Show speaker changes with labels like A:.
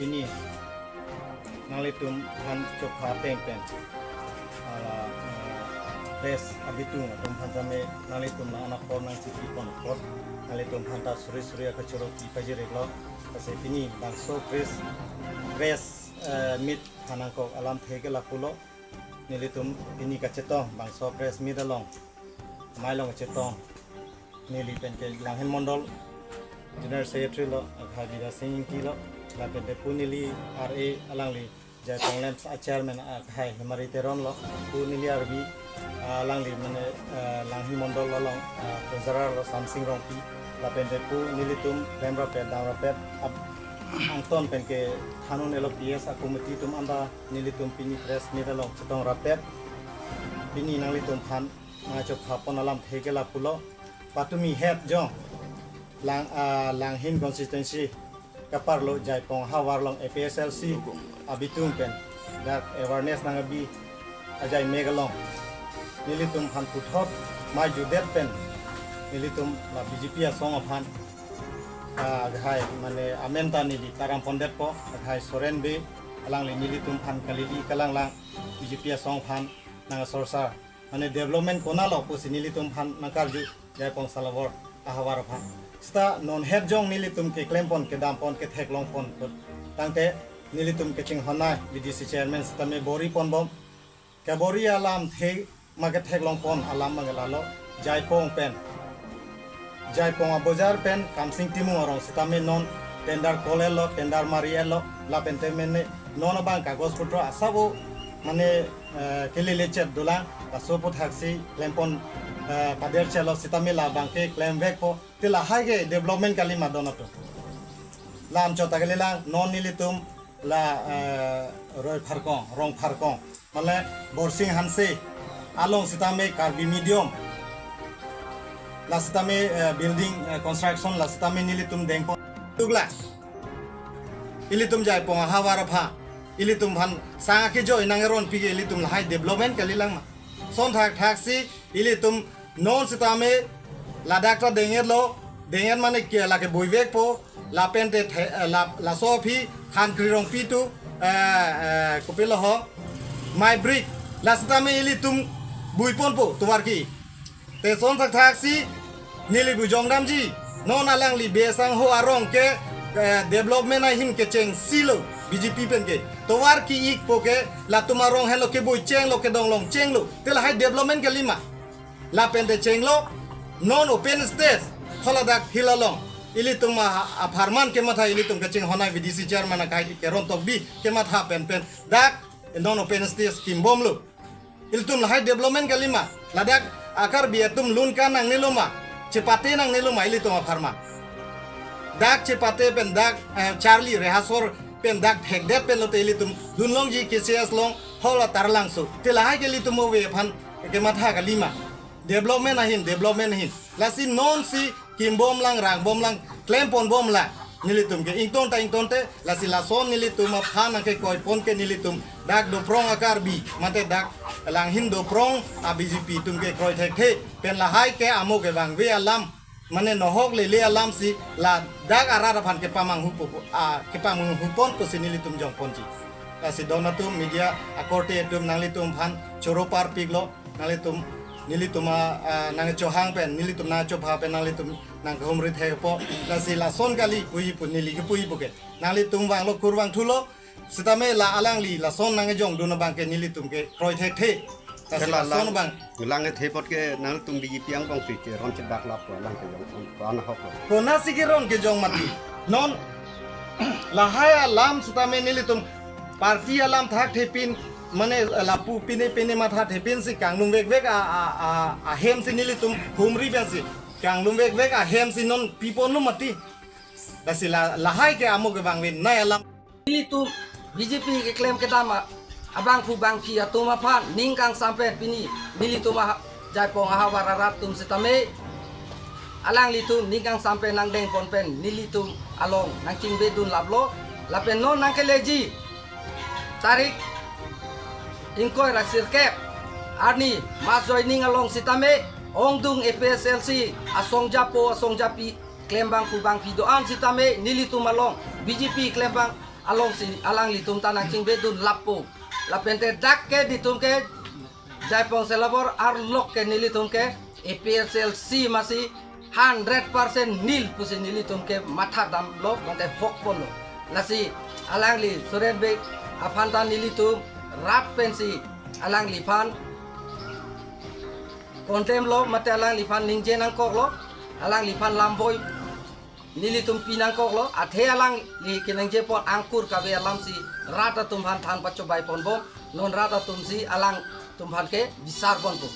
A: ini nalitum han cokha peng ala res abitung tum hanjame nalitum na anak por nang ciki pon pot nalitum hanta suri akachoro ki pajireglo pase ini bangso res mit hanangko alam thegela pulo nilitum ini kacetong bangso res midalong mailong cetong nili penke langhen mondol General Secretary lo Khadira Singh kilo lape punili RA alangli jai panglen chairman khai hemari teron lo punili arbi alangli mane langhi mondol lo treasurer lo samsing rongpi lape punili tum remra pet damra pet angton penke thanun elo PS committee tum anda nili tum pini press nidalo chetong rapet pini nangli tum phan ngachok khapon alam thegela pulo patumi head jong lang hin consistency kaparlo jai pong hawar long APSLC abitung pen dak awareness nangabi ajai megalong nilitum han puthot ma judet pen nilitum la BJP song of han ghai mane amenta ni di taram pondet po ghai soren be alang le nilitum han kalili kalang lang BJP song han nang sorsa mane development kona lo po sinilitum han nakarju jai pong salawor ahawar phan sta non head jong nilitum ke klempon ke dampon ke theklong pon tangte nilitum ke ching honai BDC chairman sta me bori pon bom ke bori alam the maga theklong pon alam magalalo jai pong pen jai pong bazar pen kamsing timu orong sta me non tender kolelo tender marielo la pentemene non bang kagos putro asabo mane kele lecet dolang asopo thaksi klempon pader chelo sitamela bangke claim back po tila haige development kali madonato lam chota gele lang non nilitum la roy pharkong rong pharkong male borsing hanse along sitame karbi medium la sitame building construction la sitame nilitum dengpo tugla ilitum jai po hawara pha ilitum han sanga ke jo inangeron pige ilitum hai development kali lang son thak thaksi ilitum non sitame la dakta dengen mane ke la ke boivek po la pente la sofi han krirong pitu kopelo ho my brick la sitame ilitum buipon po tuwarki te son thak thaksi nili bujongdam ji non alang li besang ho arong ke development ai him ke cheng silo BJP pen ke towar ki ik po ke la tumarong hello ke boy cheng lo ke dong long cheng lo te la hai development ke lima la pente cheng lo non open space holadak hilalong ilitum aparman ke matha ilitum ke cheng honai BDC chairman kai ke ron tok bi ke matha pen dak non open space kimbom lo ilitum la hai development ke lima la dak akar biatum lun kan nang niloma cepate nang niloma ilitum aparman dak cepate pen dak Charlie rehasor pen dak hekdet pen lo te ilitum dunlong ji KCS long hola tarlang so te la hai ke ilitum we phan ke matha ka lima development ahin lasi non si kimbom lang rang bom lang klempon bom la nilitum ke ington te lasi lason nilitum phan ke koi pon ke nilitum dak do prong akar bi mate dak lang hin do prong a BJP tum ke koi thek the pen la hai ke amo ke bang we alam mane nohok le alam si la dak arara phan ke pamang hu ke pamang hu pon ko sinilitum jong ponji lasi donatum media akorte tum nalitum phan choropar piglo nalitum nilituma nang chohang pen nilitum na chopha pen nalitum nang homri the po la si la son kali pui pu nili ki pui buke nalitum wang lo kurwang thulo sitame la alang li la son nang jong duna bang ke nilitum ke kroi the ta si la son bang
B: lang the pot ke nalitum bi piang bang fi ke ron chedak lap ko lang ke jong ko na hok
A: ko na si ki ron ke jong mati non la haya lam sitame nilitum parti alam thak thepin mane lapu pine matha thepin si kanglung vek a hem si nilitum humri bensi kanglung vek a hem si non pipon no mati dasi la hai ke amo ke bangwin na alam
C: nilitum BJP ke klaim ke dama abang fu bang ki atuma phan ning kang sampai pini nilitum jai pong ahawararat tum setame alang litum ning kang sampai nang deng pon pen nilitum along nang king bedun lablo lapen non nang ke leji tarik ingkoi rasir kep arni mas joining along sitame ongdung APSLC asong japo asong japi klembang kubang pidoan sitame nilitum along BJP klembang along si alang litum tanang cing bedun lapu lapente dak ke ditum ke jai pong selabor arlok ke nilitum ke EPSL C masih 100% nil pusi nilitum ke mata dam lo mate hok polo lasi alang li suren be apanta nilitum rat pensi alang li pan kontem lo mate alang li pan ningje nang kok lo alang li pan lamboy nilitum pinang kok lo athe alang li kinang je pon angkur ka be alam si rata tumhan than pacho bai pon bo non rata tum si alang tumhan ke bisar pon bo